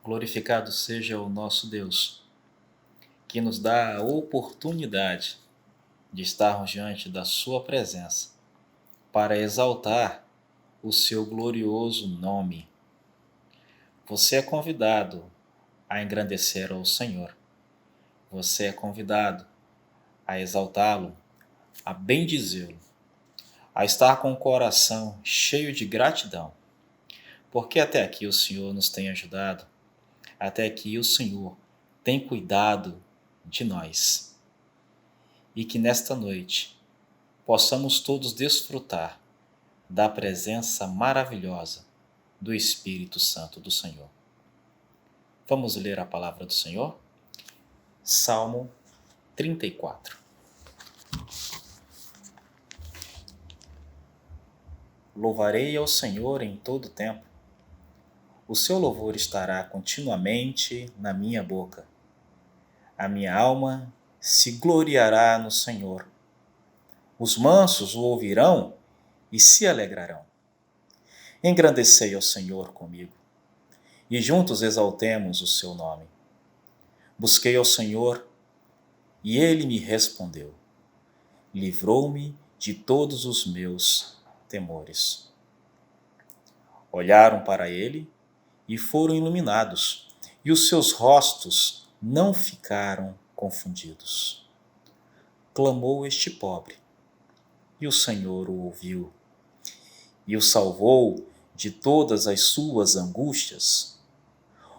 Glorificado seja o nosso Deus, que nos dá a oportunidade de estarmos diante da sua presença para exaltar o seu glorioso nome. Você é convidado a engrandecer ao Senhor. Você é convidado a exaltá-lo, a bendizê-lo, a estar com o coração cheio de gratidão, porque até aqui o Senhor nos tem ajudado, até aqui o Senhor tem cuidado de nós. E que nesta noite possamos todos desfrutar da presença maravilhosa do Espírito Santo do Senhor. Vamos ler a palavra do Senhor? Salmo 34. Louvarei ao Senhor em todo tempo. O seu louvor estará continuamente na minha boca. A minha alma se gloriará no Senhor. Os mansos o ouvirão e se alegrarão. Engrandecei ao Senhor comigo, e juntos exaltemos o seu nome. Busquei ao Senhor, e ele me respondeu. Livrou-me de todos os meus temores. Olharam para ele e foram iluminados, e os seus rostos não ficaram confundidos. Clamou este pobre, e o Senhor o ouviu, e o salvou de todas as suas angústias.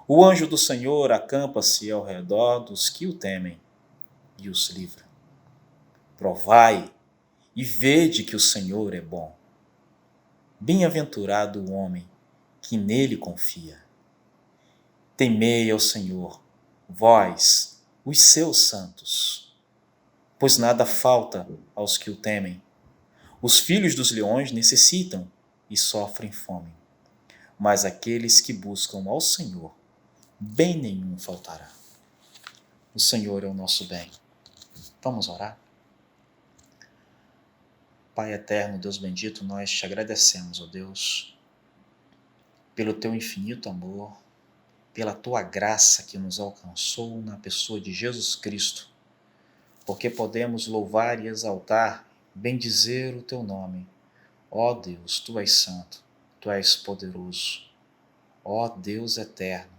O anjo do Senhor acampa-se ao redor dos que o temem, e os livra. Provai e vede que o Senhor é bom. Bem-aventurado o homem que nele confia. Temei ao Senhor, vós, os seus santos, pois nada falta aos que o temem. Os filhos dos leões necessitam e sofrem fome, mas aqueles que buscam ao Senhor, bem nenhum faltará. O Senhor é o nosso bem. Vamos orar? Pai eterno, Deus bendito, nós te agradecemos, ó Deus, pelo teu infinito amor, pela tua graça que nos alcançou na pessoa de Jesus Cristo, porque podemos louvar e exaltar, bendizer o teu nome. Ó Deus, tu és santo, tu és poderoso. Ó Deus eterno,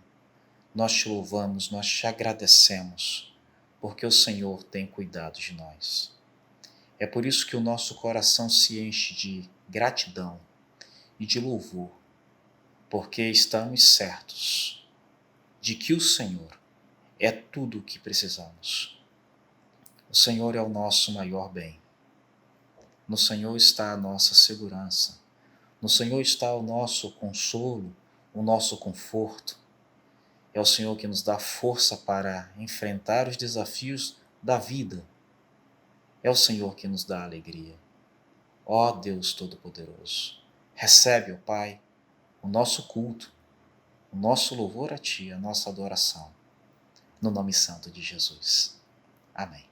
nós te louvamos, nós te agradecemos, porque o Senhor tem cuidado de nós. É por isso que o nosso coração se enche de gratidão e de louvor, porque estamos certos de que o Senhor é tudo o que precisamos. O Senhor é o nosso maior bem. No Senhor está a nossa segurança. No Senhor está o nosso consolo, o nosso conforto. É o Senhor que nos dá força para enfrentar os desafios da vida. É o Senhor que nos dá alegria. Ó Deus Todo-Poderoso, recebe, ó Pai, o nosso culto, o nosso louvor a Ti, a nossa adoração, no nome santo de Jesus. Amém.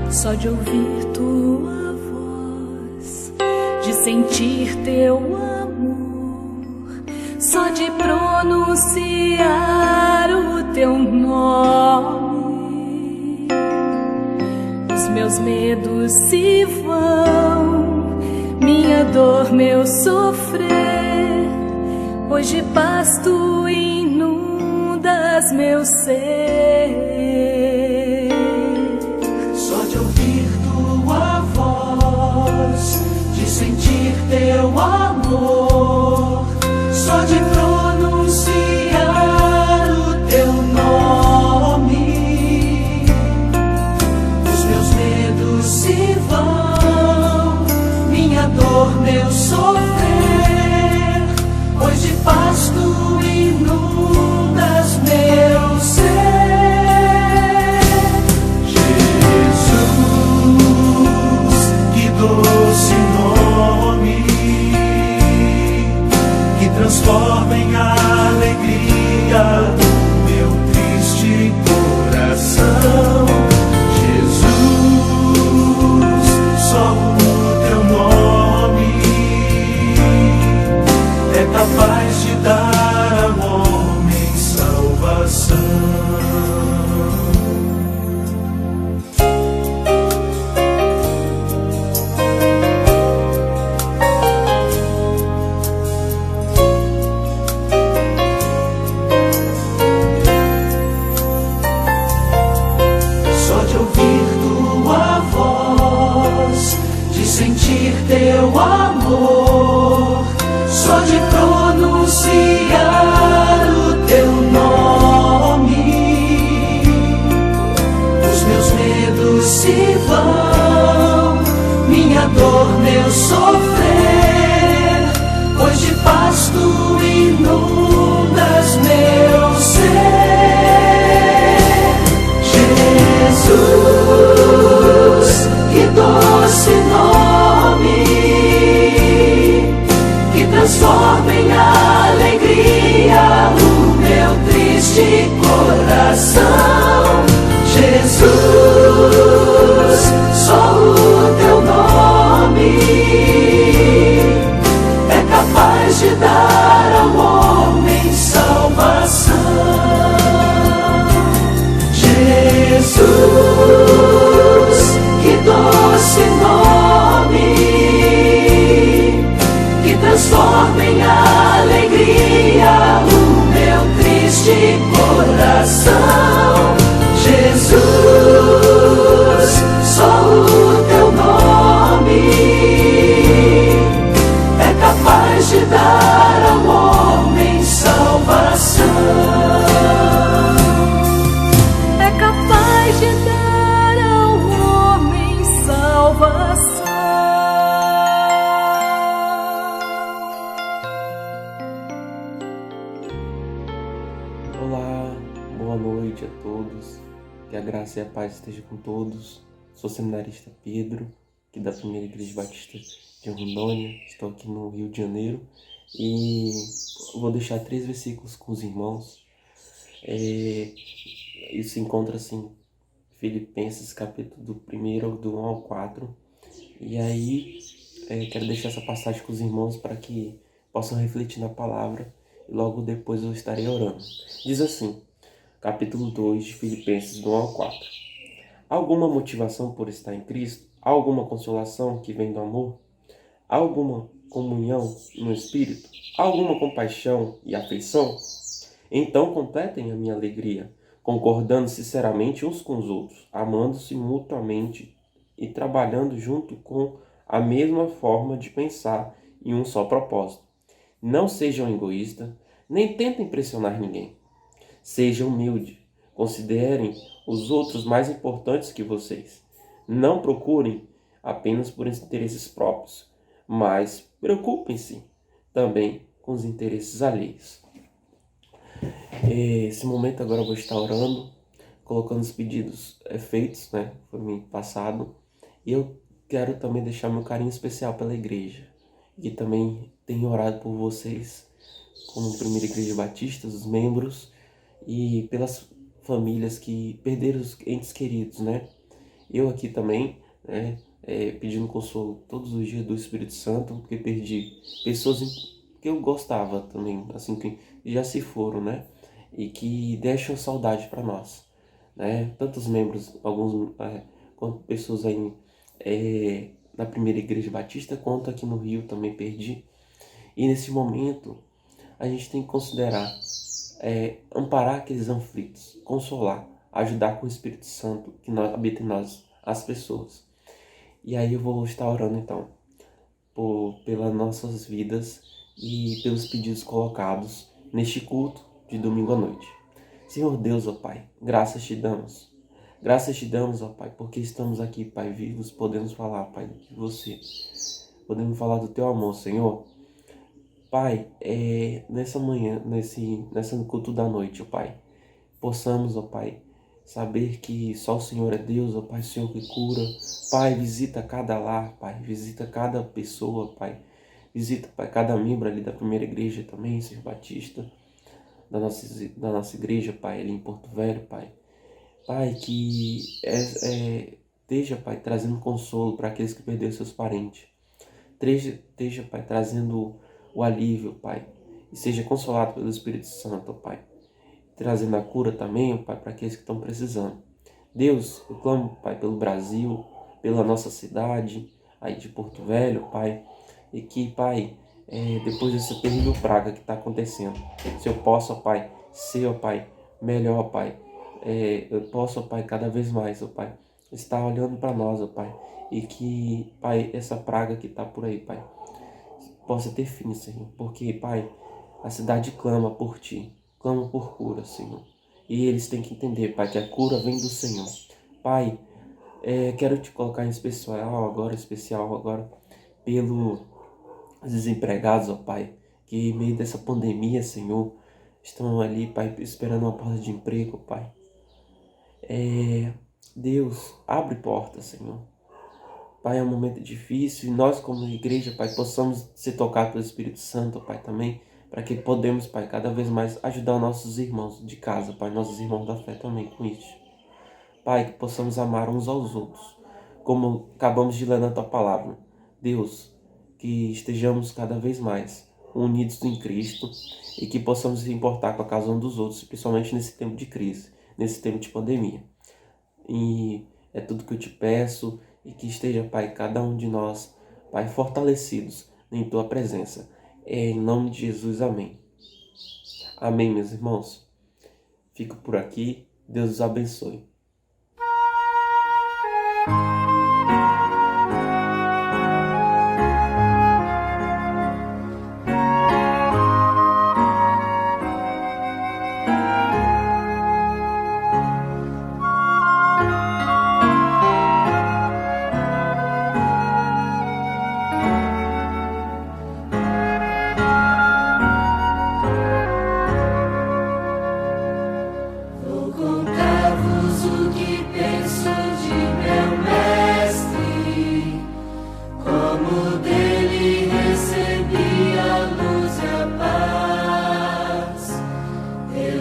Só de ouvir tua voz, de sentir teu amor, só de pronunciar o teu nome, os meus medos se vão, minha dor, meu sofrer, pois de paz tu inundas meu ser. De sentir teu amor, só de pronunciar o teu nome, os meus medos se vão, minha dor, meu sofrer, pois de paz tu inundas meu ser. Doce nome que transforma em alegria meu triste coração. Jesus, só o teu nome é capaz de dar ao homem salvação. Sentir teu amor, só de pronunciar o teu nome, os meus medos se vão, minha dor, meu sofrer, pois de paz tu inundas meu ser. Jesus, que doce nome que transforma em alegria o meu triste coração. Jesus, só o teu nome é capaz de dar ao homem salvação. Jesus, que doce nome que transforma em alegria o meu triste coração. Jesus, só o teu nome é capaz de dar ao homem salvação. É capaz de dar ao homem salvação. Olá, boa noite a todos. Que a graça e a paz esteja com todos. Sou o seminarista Pedro. aqui da Primeira Igreja Batista de Rondônia. Estou aqui no Rio de Janeiro e vou deixar 3 versículos com os irmãos. Isso se encontra assim, Filipenses capítulo do 1º, do 1 ao 4. E aí, quero deixar essa passagem com os irmãos para que possam refletir na palavra e logo depois eu estarei orando. Diz assim, capítulo 2 de Filipenses, do 1 ao 4. Há alguma motivação por estar em Cristo? Há alguma consolação que vem do amor? Há alguma comunhão no Espírito? Há alguma compaixão e afeição? Então completem a minha alegria, concordando sinceramente uns com os outros, amando-se mutuamente e trabalhando junto com a mesma forma de pensar em um só propósito. Não sejam egoístas, nem tentem impressionar ninguém. Sejam humildes, considerem os outros mais importantes que vocês. Não procurem apenas por interesses próprios, mas preocupem-se também com os interesses alheios. Esse momento agora eu vou estar orando, colocando os pedidos feitos, foi me passado. E eu quero também deixar meu carinho especial pela igreja, que também tenho orado por vocês, como Primeira Igreja Batista, os membros, e pelas famílias que perderam os entes queridos, Eu aqui também, pedindo consolo todos os dias do Espírito Santo, porque perdi pessoas que eu gostava também, assim, que já se foram, E que deixam saudade para nós, Tantos membros, alguns, quanto pessoas aí na Primeira Igreja Batista, quanto aqui no Rio também perdi. E nesse momento, a gente tem que considerar, amparar aqueles aflitos, consolar, ajudar com o Espírito Santo que habita em nós, as pessoas. E aí eu vou estar orando então, pelas nossas vidas e pelos pedidos colocados neste culto de domingo à noite. Senhor Deus, ó Pai, graças te damos. Graças te damos, ó Pai, porque estamos aqui, Pai, vivos, podemos falar, Pai, de você. Podemos falar do teu amor, Senhor. Pai, nessa manhã, nesse culto da noite, ó Pai, possamos, ó Pai, saber que só o Senhor é Deus, ó Pai, o Senhor que cura. Pai, visita cada lar, Pai, visita cada pessoa, Pai. Visita, Pai, cada membro ali da Primeira Igreja também, Senhor Batista, da nossa igreja, Pai, ali em Porto Velho, Pai. Pai, que esteja, Pai, trazendo consolo para aqueles que perderam seus parentes. Esteja, Pai, trazendo o alívio, Pai, e seja consolado pelo Espírito Santo, Pai, trazendo a cura também, Pai, para aqueles que estão precisando. Deus, eu clamo, Pai, pelo Brasil, pela nossa cidade, aí de Porto Velho, Pai, e que, Pai, depois dessa terrível praga que está acontecendo, se eu posso, Pai, ser, ó Pai, melhor, Pai, eu posso, ó Pai, cada vez mais, ó Pai, estar olhando para nós, ó Pai, e que, Pai, essa praga que está por aí, Pai, possa ter fim, Senhor, porque, Pai, a cidade clama por Ti, clama por cura, Senhor, e eles têm que entender, Pai, que a cura vem do Senhor. Pai, quero Te colocar em especial agora, pelos desempregados, ó Pai, que em meio dessa pandemia, Senhor, estão ali, Pai, esperando uma porta de emprego, Pai. Deus, abre portas, Senhor. Pai, é um momento difícil e nós como igreja, Pai, possamos ser tocados pelo Espírito Santo, Pai, também, para que podemos, Pai, cada vez mais ajudar nossos irmãos de casa, Pai, nossos irmãos da fé também com isso. Pai, que possamos amar uns aos outros, como acabamos de ler na Tua Palavra. Deus, que estejamos cada vez mais unidos em Cristo e que possamos nos importar com a causa uns dos outros, principalmente nesse tempo de crise, nesse tempo de pandemia. E é tudo que eu Te peço e que esteja, Pai, cada um de nós, Pai, fortalecidos em Tua presença. Em nome de Jesus, amém. Amém, meus irmãos. Fico por aqui. Deus os abençoe. Vou contar-vos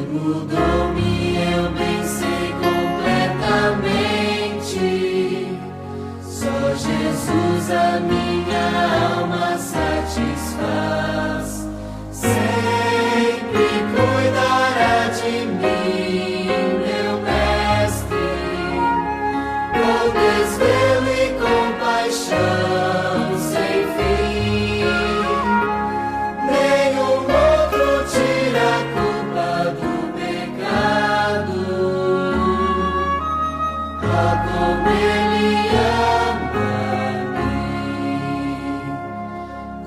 mudou-me, eu bem sei completamente. Só Jesus a minha alma satisfaz. Sempre cuidará de mim, meu mestre, com desvelo e compaixão sem fim. Nenhum outro tira a culpa do pecado. Oh, como Ele ama-me,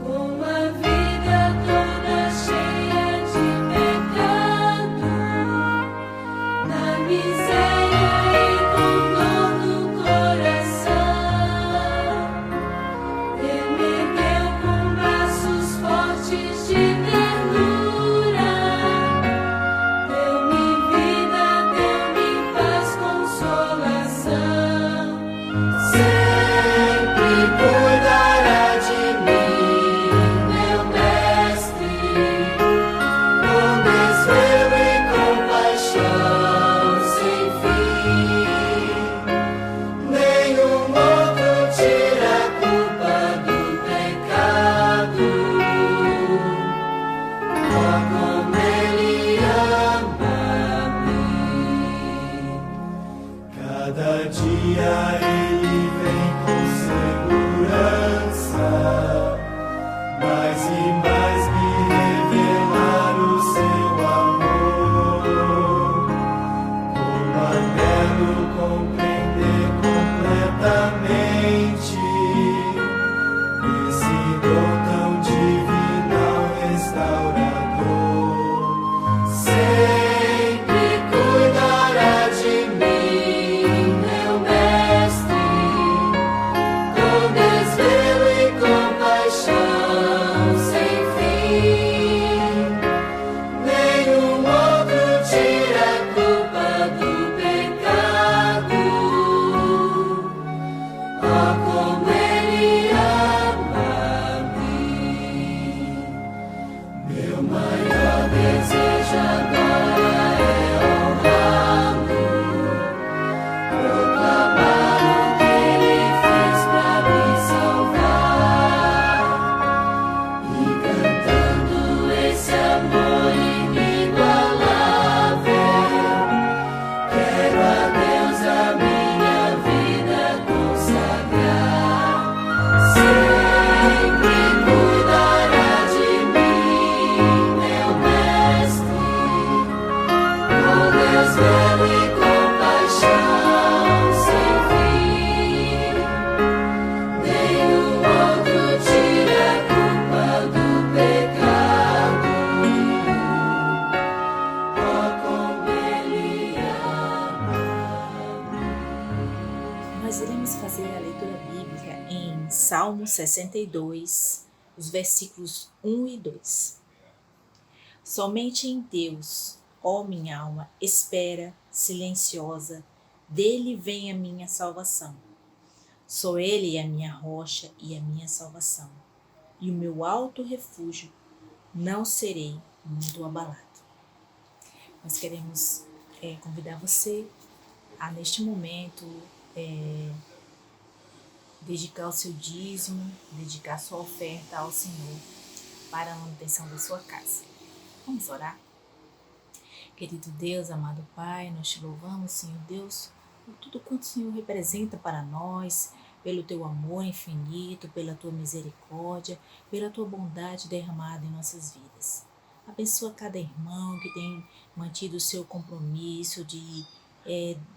com a vida toda cheia de pecado, na miséria e com dor no coração, Ele me deu com braços fortes de ternura, deu-me vida, deu-me paz, consolação. Sempre cuidará de mim, meu mestre, com desvelo e compaixão sem fim. Nenhum outro tira a culpa do pecado. Oh, como Ele ama-me. Cada dia Ele vem com segurança, mais e mais me revelar o seu amor. Como é belo compreender completamente esse dom tão divinal restaurador. Sempre cuidará de mim, meu mestre, com desvelo e compaixão sem fim. Nenhum outro tira a culpa do pecado. Oh, como Ele ama-me. Meu maior desejo agora é honrá-lo, proclamar o que Ele fez pra me salvar, e cantando esse amor inigualável, quero a Deus a minha vida consagrar. Sempre cuidará de mim, meu mestre, com desvelo e compaixão sem fim. Nenhum outro tira a culpa do pecado. Oh, como Ele ama-me. Nós iremos fazer a leitura bíblica em Salmo 62, os versículos 1 e 2. Somente em Deus, ó minha alma, espera silenciosa, dele vem a minha salvação. Sou Ele a minha rocha e a minha salvação, e o meu alto refúgio, não serei muito abalado. Nós queremos convidar você a, neste momento, dedicar o seu dízimo, dedicar a sua oferta ao Senhor para a manutenção da sua casa. Vamos orar? Querido Deus, amado Pai, nós te louvamos, Senhor Deus, por tudo quanto o Senhor representa para nós, pelo teu amor infinito, pela tua misericórdia, pela tua bondade derramada em nossas vidas. Abençoa cada irmão que tem mantido o seu compromisso de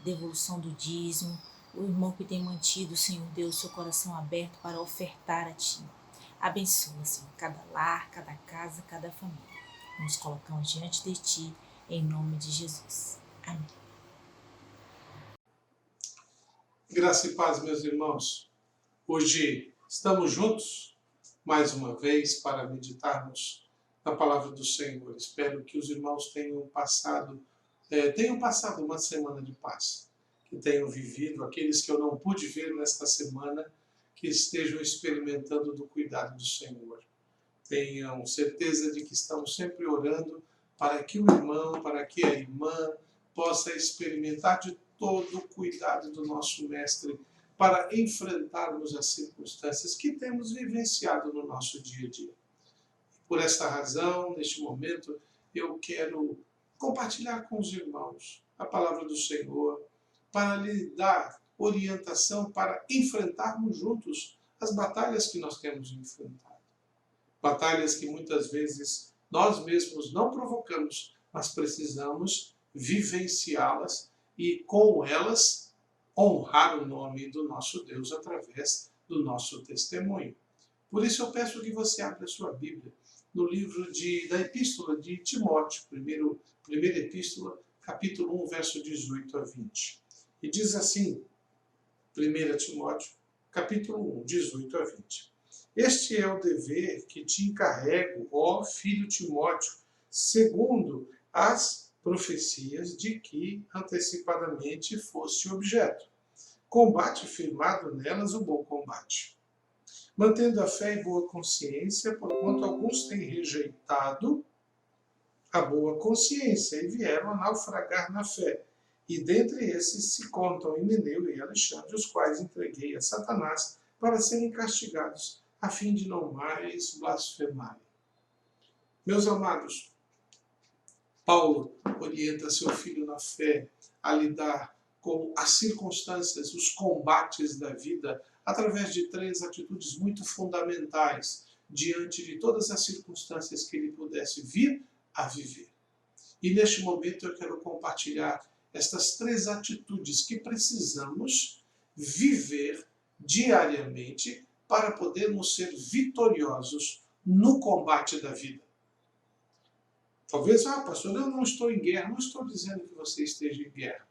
devolução do dízimo, o irmão que tem mantido, Senhor Deus, seu coração aberto para ofertar a Ti. Abençoa, Senhor, cada lar, cada casa, cada família. Nos colocamos diante de Ti, em nome de Jesus. Amém. Graça e paz, meus irmãos. Hoje estamos juntos, mais uma vez, para meditarmos na palavra do Senhor. Espero que os irmãos tenham passado uma semana de paz, que tenham vivido, aqueles que eu não pude ver nesta semana, que estejam experimentando do cuidado do Senhor. Tenham certeza de que estamos sempre orando para que o irmão, para que a irmã possa experimentar de todo o cuidado do nosso Mestre para enfrentarmos as circunstâncias que temos vivenciado no nosso dia a dia. Por esta razão, neste momento, eu quero compartilhar com os irmãos a palavra do Senhor para lhe dar orientação para enfrentarmos juntos as batalhas que nós temos enfrentado. Batalhas que muitas vezes nós mesmos não provocamos, mas precisamos vivenciá-las e com elas honrar o nome do nosso Deus através do nosso testemunho. Por isso eu peço que você abra a sua Bíblia no livro da Epístola de Timóteo, primeira Epístola, capítulo 1, verso 18 a 20. E diz assim, 1 Timóteo, capítulo 1, 18 a 20. Este é o dever que te encarrego, ó filho Timóteo, segundo as profecias de que antecipadamente foste objeto. Combate firmado nelas o bom combate. Mantendo a fé e boa consciência, porquanto alguns têm rejeitado a boa consciência e vieram a naufragar na fé. E dentre esses se contam Himeneu e Alexandre, os quais entreguei a Satanás para serem castigados, a fim de não mais blasfemarem. Meus amados, Paulo orienta seu filho na fé a lidar com as circunstâncias, os combates da vida, através de 3 atitudes muito fundamentais diante de todas as circunstâncias que ele pudesse vir a viver. E neste momento eu quero compartilhar estas 3 atitudes que precisamos viver diariamente para podermos ser vitoriosos no combate da vida. Talvez, pastor, eu não estou em guerra. Não estou dizendo que você esteja em guerra.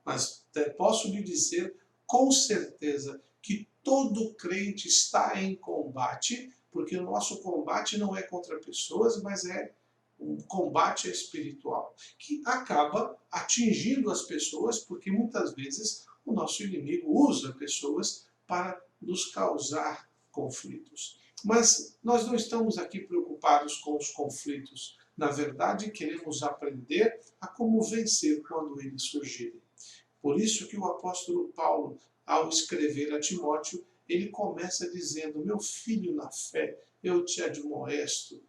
Mas posso lhe dizer com certeza que todo crente está em combate, porque o nosso combate não é contra pessoas, mas é um combate espiritual, que acaba atingindo as pessoas, porque muitas vezes o nosso inimigo usa pessoas para nos causar conflitos. Mas nós não estamos aqui preocupados com os conflitos. Na verdade, queremos aprender a como vencer quando eles surgirem. Por isso que o apóstolo Paulo, ao escrever a Timóteo, ele começa dizendo: meu filho na fé, eu te admoesto,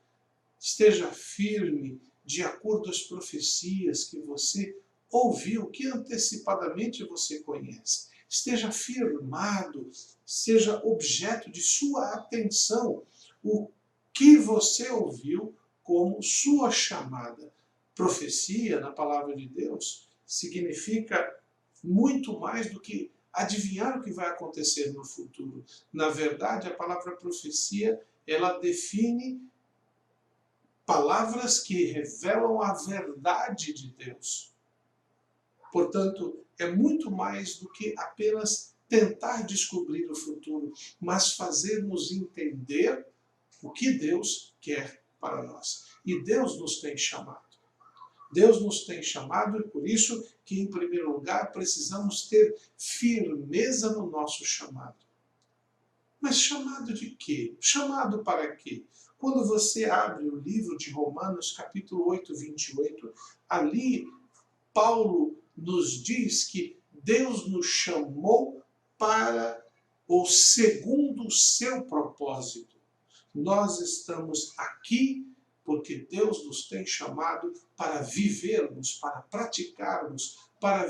esteja firme de acordo às profecias que você ouviu, que antecipadamente você conhece. Esteja firmado, seja objeto de sua atenção o que você ouviu como sua chamada. Profecia, na palavra de Deus, significa muito mais do que adivinhar o que vai acontecer no futuro. Na verdade, a palavra profecia, ela define palavras que revelam a verdade de Deus. Portanto, é muito mais do que apenas tentar descobrir o futuro, mas fazermos entender o que Deus quer para nós. E Deus nos tem chamado. Deus nos tem chamado e por isso que, em primeiro lugar, precisamos ter firmeza no nosso chamado. Mas chamado de quê? Chamado para quê? Quando você abre o livro de Romanos, capítulo 8, 28, ali Paulo nos diz que Deus nos chamou para ou segundo o seu propósito. Nós estamos aqui porque Deus nos tem chamado para vivermos, para praticarmos, para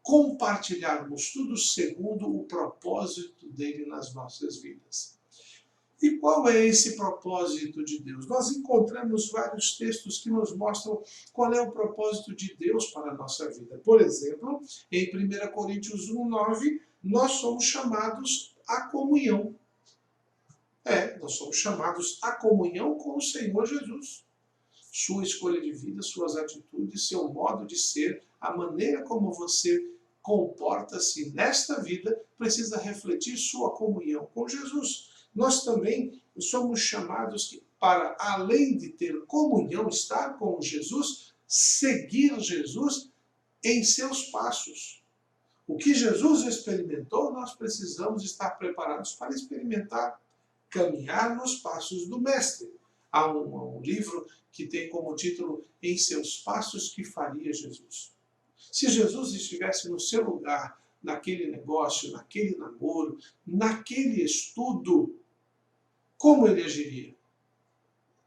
compartilharmos tudo segundo o propósito dele nas nossas vidas. E qual é esse propósito de Deus? Nós encontramos vários textos que nos mostram qual é o propósito de Deus para a nossa vida. Por exemplo, em 1 Coríntios 1:9, nós somos chamados à comunhão. Nós somos chamados à comunhão com o Senhor Jesus. Sua escolha de vida, suas atitudes, seu modo de ser, a maneira como você comporta-se nesta vida, precisa refletir sua comunhão com Jesus. Nós também somos chamados para, além de ter comunhão, estar com Jesus, seguir Jesus em seus passos. O que Jesus experimentou, nós precisamos estar preparados para experimentar, caminhar nos passos do Mestre. Há um livro que tem como título Em Seus Passos que Faria Jesus. Se Jesus estivesse no seu lugar, naquele negócio, naquele namoro, naquele estudo, como ele agiria?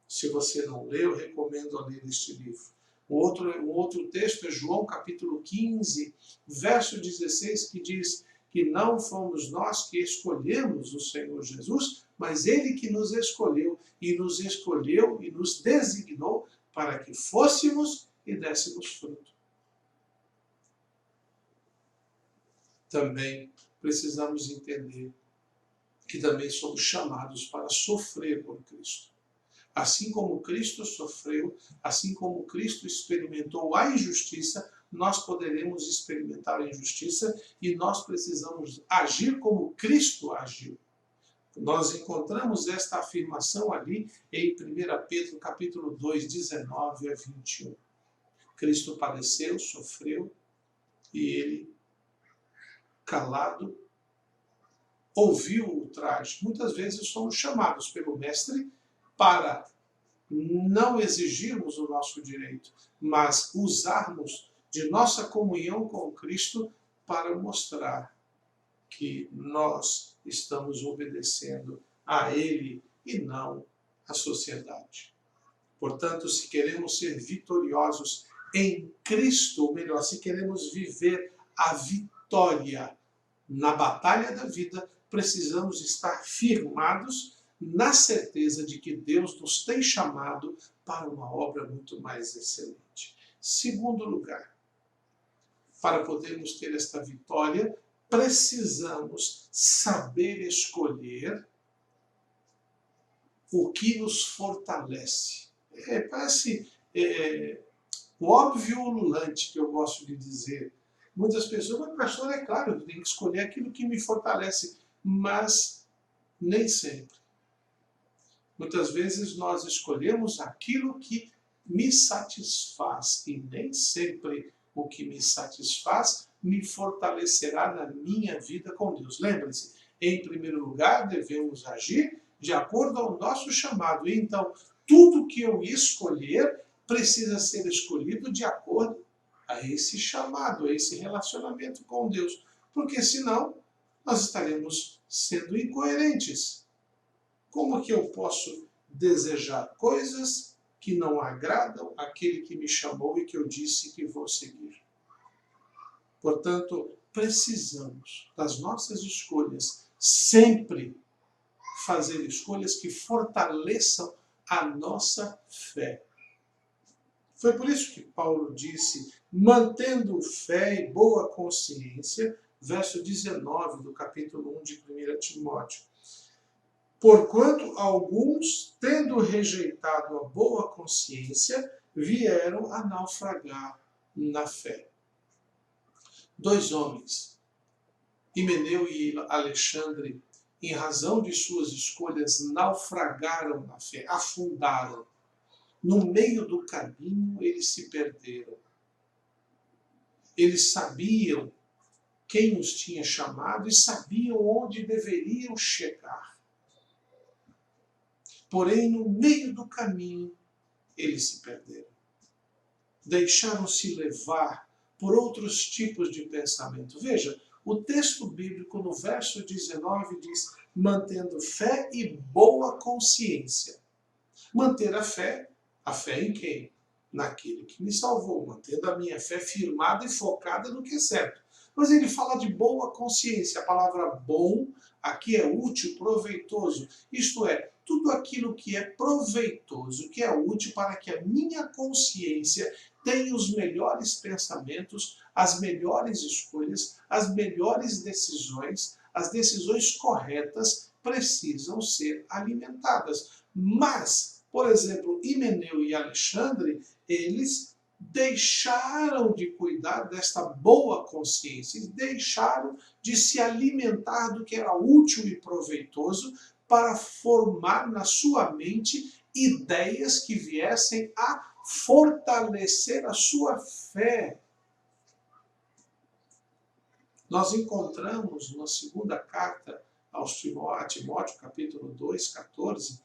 Se você não leu, recomendo a ler este livro. Um outro texto é João capítulo 15, verso 16, que diz que não fomos nós que escolhemos o Senhor Jesus, mas Ele que nos escolheu e nos designou para que fôssemos e dessemos fruto. Também precisamos entender que também somos chamados para sofrer por Cristo. Assim como Cristo sofreu, assim como Cristo experimentou a injustiça, nós poderemos experimentar a injustiça e nós precisamos agir como Cristo agiu. Nós encontramos esta afirmação ali em 1 Pedro capítulo 2, 19 a 21. Cristo padeceu, sofreu e ele, calado, ouviu o traje. Muitas vezes somos chamados pelo Mestre para não exigirmos o nosso direito, mas usarmos de nossa comunhão com Cristo para mostrar que nós estamos obedecendo a Ele e não à sociedade. Portanto, se queremos ser vitoriosos em Cristo, ou melhor, se queremos viver a vitória na batalha da vida, precisamos estar firmados na certeza de que Deus nos tem chamado para uma obra muito mais excelente. Segundo lugar, para podermos ter esta vitória, precisamos saber escolher o que nos fortalece. Parece o óbvio ululante que eu gosto de dizer. Muitas pessoas, mas pastor, é claro, eu tenho que escolher aquilo que me fortalece, mas nem sempre. Muitas vezes nós escolhemos aquilo que me satisfaz e nem sempre o que me satisfaz me fortalecerá na minha vida com Deus. Lembre-se, em primeiro lugar devemos agir de acordo ao nosso chamado. Então, tudo que eu escolher precisa ser escolhido de acordo a esse chamado, a esse relacionamento com Deus. Porque senão nós estaremos sendo incoerentes. Como que eu posso desejar coisas que não agradam àquele que me chamou e que eu disse que vou seguir? Portanto, precisamos das nossas escolhas sempre fazer escolhas que fortaleçam a nossa fé. Foi por isso que Paulo disse, mantendo fé e boa consciência, verso 19 do capítulo 1 de 1 Timóteo. Porquanto alguns, tendo rejeitado a boa consciência, vieram a naufragar na fé. 2 homens, Himeneu e Alexandre, em razão de suas escolhas, naufragaram na fé, afundaram. No meio do caminho, eles se perderam. Eles sabiam quem os tinha chamado e sabiam onde deveriam chegar. Porém, no meio do caminho, eles se perderam. Deixaram-se levar por outros tipos de pensamento. Veja, o texto bíblico no verso 19 diz, mantendo fé e boa consciência. Manter a fé em quem? Naquele que me salvou, mantendo a minha fé firmada e focada no que é certo. Mas ele fala de boa consciência. A palavra bom aqui é útil, proveitoso. Isto é, tudo aquilo que é proveitoso, que é útil para que a minha consciência tenha os melhores pensamentos, as melhores escolhas, as melhores decisões, as decisões corretas precisam ser alimentadas. Mas, por exemplo, Himeneu e Alexandre, eles deixaram de cuidar desta boa consciência, eles deixaram de se alimentar do que era útil e proveitoso para formar na sua mente ideias que viessem a fortalecer a sua fé. Nós encontramos na segunda carta a Timóteo, capítulo 2, 14,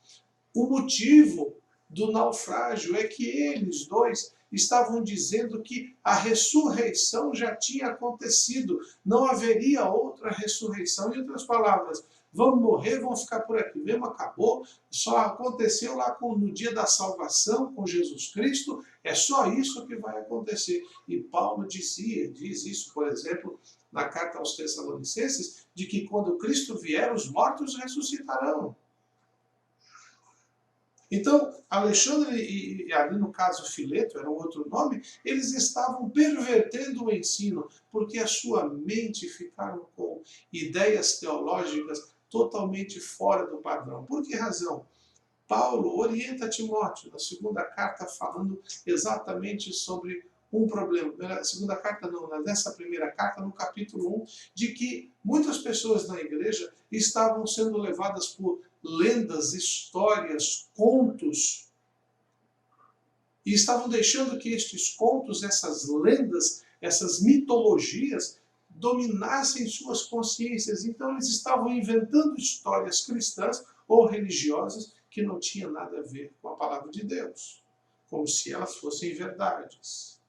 o motivo do naufrágio é que eles dois estavam dizendo que a ressurreição já tinha acontecido, não haveria outra ressurreição. Em outras palavras, vamos morrer, vamos ficar por aqui mesmo, acabou, só aconteceu lá no dia da salvação com Jesus Cristo, é só isso que vai acontecer. E Paulo diz isso, por exemplo, na carta aos Tessalonicenses, de que quando Cristo vier, os mortos ressuscitarão. Então, Alexandre e ali no caso Fileto, era um outro nome, eles estavam pervertendo o ensino, porque a sua mente ficaram com ideias teológicas totalmente fora do padrão. Por que razão? Paulo orienta Timóteo na segunda carta falando exatamente sobre um problema. Na segunda carta não, nessa primeira carta, no capítulo 1, de que muitas pessoas na igreja estavam sendo levadas por lendas, histórias, contos, e estavam deixando que estes contos, essas lendas, essas mitologias, dominassem suas consciências. Então eles estavam inventando histórias cristãs ou religiosas que não tinham nada a ver com a palavra de Deus, como se elas fossem verdades.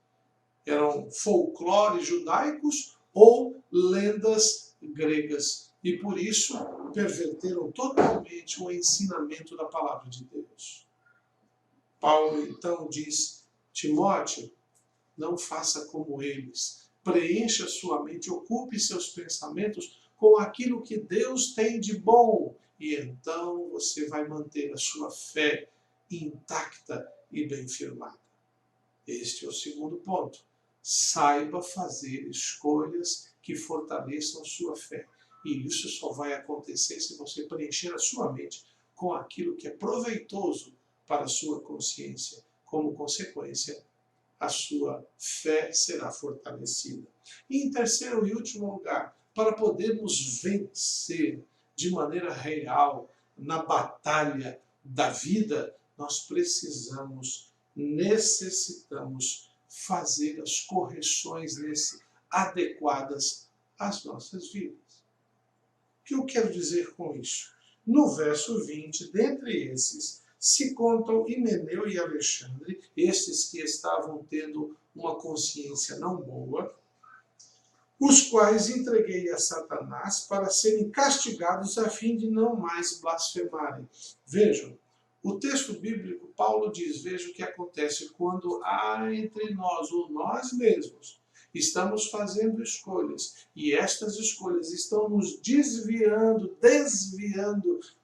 Eram folclores judaicos ou lendas gregas. E por isso perverteram totalmente o ensinamento da palavra de Deus. Paulo então diz: Timóteo, não faça como eles. Preencha sua mente, ocupe seus pensamentos com aquilo que Deus tem de bom. E então você vai manter a sua fé intacta e bem firmada. Este é o segundo ponto. Saiba fazer escolhas que fortaleçam sua fé. E isso só vai acontecer se você preencher a sua mente com aquilo que é proveitoso para a sua consciência. Como consequência, a sua fé será fortalecida. E em terceiro e último lugar, para podermos vencer de maneira real na batalha da vida, nós necessitamos fazer as correções adequadas às nossas vidas. O que eu quero dizer com isso? No verso 20, dentre esses, se contam Himeneu e Alexandre, estes que estavam tendo uma consciência não boa, os quais entreguei a Satanás para serem castigados a fim de não mais blasfemarem. Vejam, o texto bíblico, Paulo diz, veja o que acontece quando há entre nós, ou nós mesmos, estamos fazendo escolhas, e estas escolhas estão nos desviando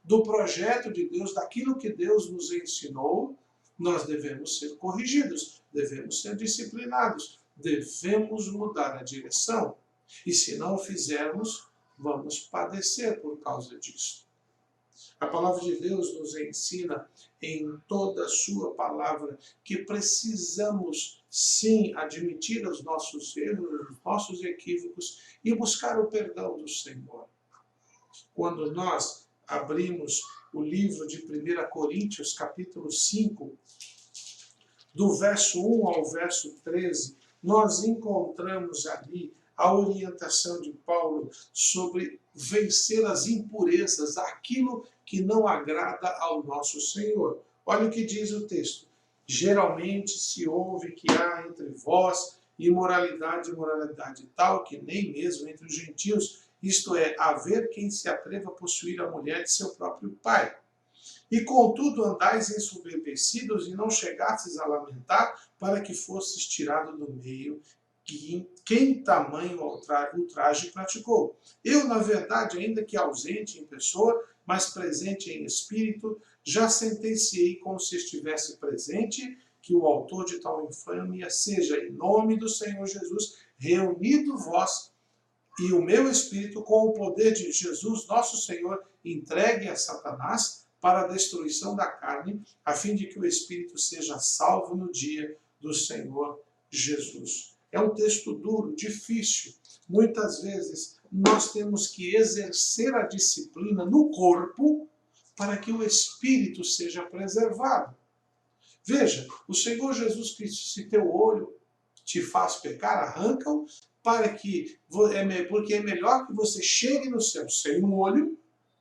do projeto de Deus, daquilo que Deus nos ensinou. Nós devemos ser corrigidos, devemos ser disciplinados, devemos mudar a direção. E se não o fizermos, vamos padecer por causa disso. A palavra de Deus nos ensina em toda a sua palavra que precisamos sim admitir os nossos erros, os nossos equívocos e buscar o perdão do Senhor. Quando nós abrimos o livro de 1 Coríntios, capítulo 5, do verso 1 ao verso 13, nós encontramos ali a orientação de Paulo sobre vencer as impurezas, aquilo que não agrada ao nosso Senhor. Olha o que diz o texto. Geralmente se ouve que há entre vós imoralidade tal que nem mesmo entre os gentios, isto é, haver quem se atreva a possuir a mulher de seu próprio pai. E contudo andais ensoberbecidos e não chegastes a lamentar para que fosses tirado do meio, quem tamanho ultraje praticou. Eu, na verdade, ainda que ausente em pessoa, mas presente em espírito, já sentenciei como se estivesse presente, que o autor de tal infâmia seja, em nome do Senhor Jesus, reunido vós e o meu espírito com o poder de Jesus, nosso Senhor, entregue a Satanás para a destruição da carne, a fim de que o espírito seja salvo no dia do Senhor Jesus. É um texto duro, difícil. Muitas vezes nós temos que exercer a disciplina no corpo para que o espírito seja preservado. Veja, o Senhor Jesus Cristo, se teu olho te faz pecar, arranca-o, porque é melhor que você chegue no céu sem um olho,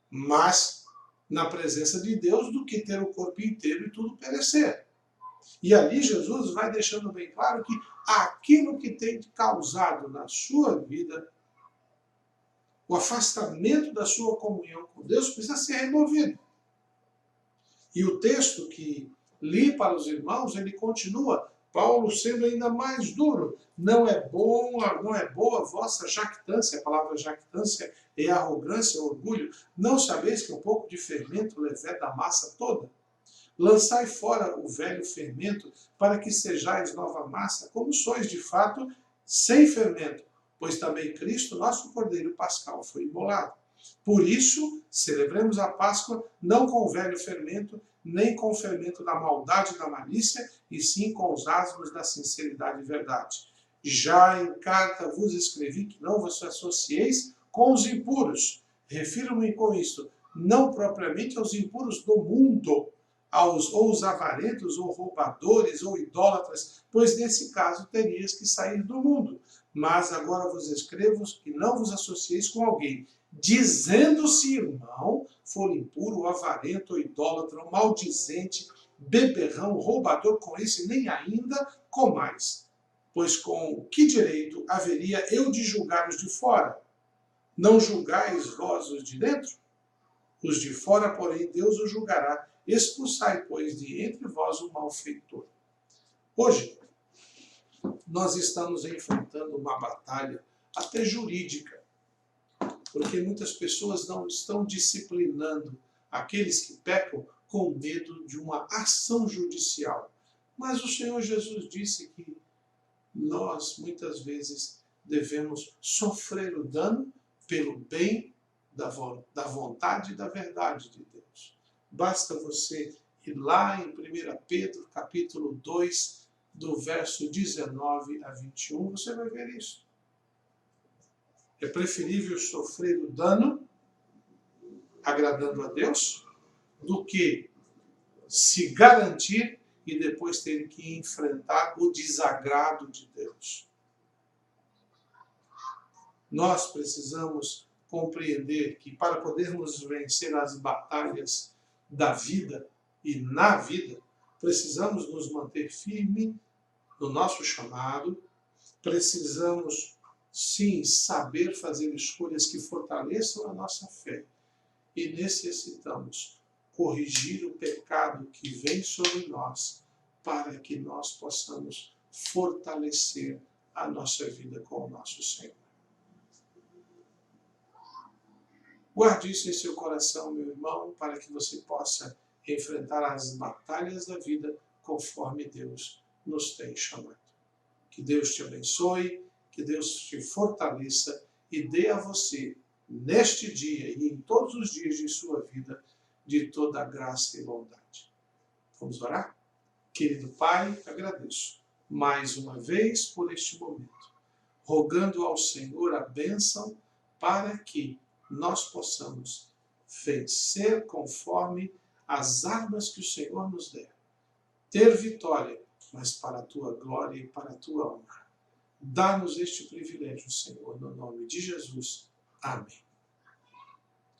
mas na presença de Deus do que ter o corpo inteiro e tudo perecer. E ali Jesus vai deixando bem claro que aquilo que tem causado na sua vida o afastamento da sua comunhão com Deus precisa ser removido. E o texto que li para os irmãos, ele continua, Paulo sendo ainda mais duro. Não é boa a vossa jactância, a palavra jactância é arrogância, orgulho. Não sabeis que um pouco de fermento leveda a massa toda? Lançai fora o velho fermento, para que sejais nova massa, como sois de fato sem fermento, pois também Cristo, nosso Cordeiro Pascal, foi imolado. Por isso, celebremos a Páscoa não com o velho fermento, nem com o fermento da maldade e da malícia, e sim com os asmos da sinceridade e verdade. Já em carta vos escrevi que não vos associeis com os impuros. Refiro-me com isto, não propriamente aos impuros do mundo, ou os avarentos, ou roubadores, ou idólatras, pois nesse caso terias que sair do mundo. Mas agora vos escrevo que não vos associeis com alguém, dizendo-se irmão, for impuro, avarento, ou idólatra, ou maldizente, beberrão, roubador, com esse nem ainda comais. Pois com que direito haveria eu de julgar os de fora? Não julgais vós os de dentro? Os de fora, porém, Deus os julgará. Expulsai, pois, de entre vós o malfeitor. Hoje, nós estamos enfrentando uma batalha até jurídica, porque muitas pessoas não estão disciplinando aqueles que pecam com medo de uma ação judicial. Mas o Senhor Jesus disse que nós, muitas vezes, devemos sofrer o dano pelo bem da vontade e da verdade de Deus. Basta você ir lá em 1 Pedro, capítulo 2, do verso 19 a 21, você vai ver isso. É preferível sofrer o dano agradando a Deus do que se garantir e depois ter que enfrentar o desagrado de Deus. Nós precisamos compreender que para podermos vencer as batalhas da vida e na vida, precisamos nos manter firme no nosso chamado, precisamos, sim, saber fazer escolhas que fortaleçam a nossa fé e necessitamos corrigir o pecado que vem sobre nós para que nós possamos fortalecer a nossa vida com o nosso Senhor. Guarde isso em seu coração, meu irmão, para que você possa enfrentar as batalhas da vida conforme Deus nos tem chamado. Que Deus te abençoe, que Deus te fortaleça e dê a você, neste dia e em todos os dias de sua vida, de toda a graça e bondade. Vamos orar? Querido Pai, agradeço mais uma vez por este momento, rogando ao Senhor a bênção para que nós possamos vencer conforme as armas que o Senhor nos der. Ter vitória, mas para a tua glória e para a tua honra. Dá-nos este privilégio, Senhor, no nome de Jesus. Amém.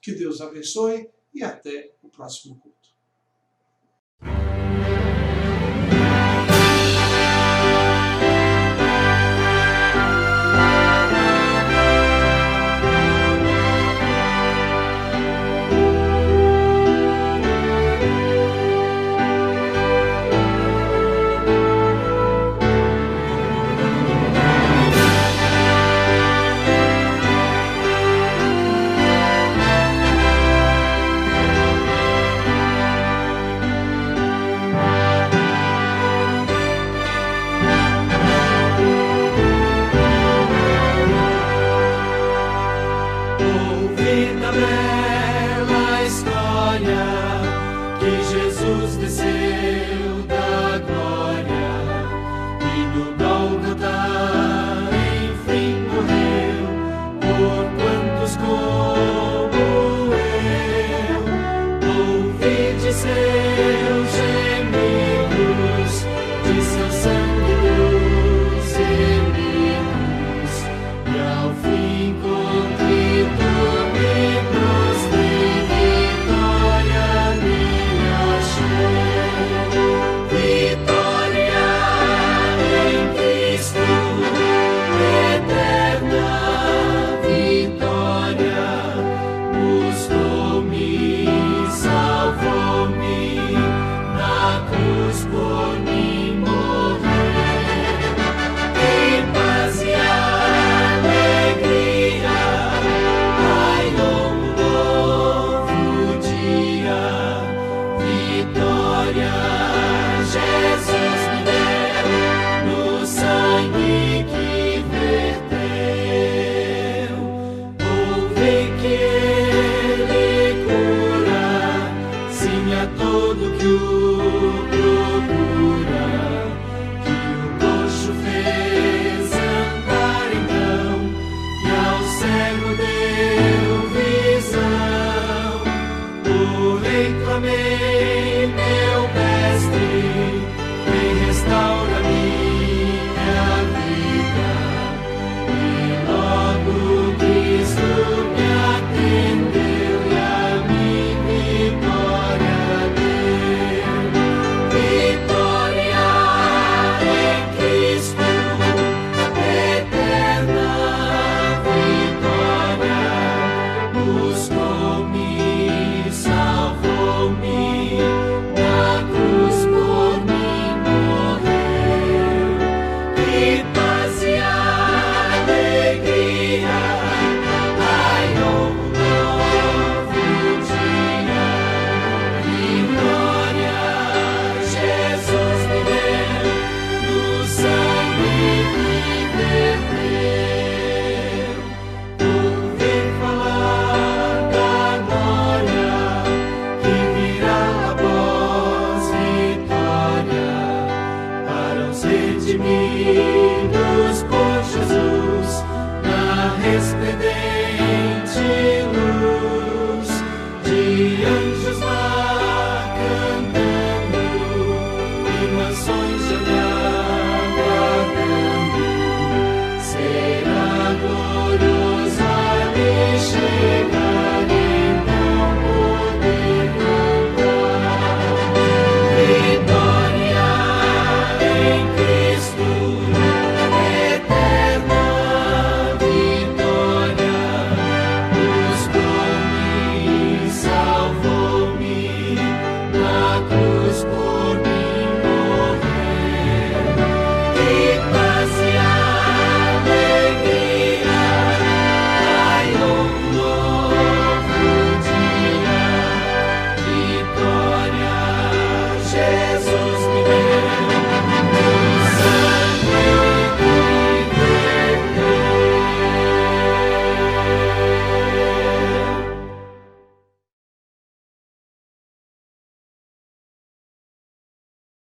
Que Deus abençoe e até o próximo culto.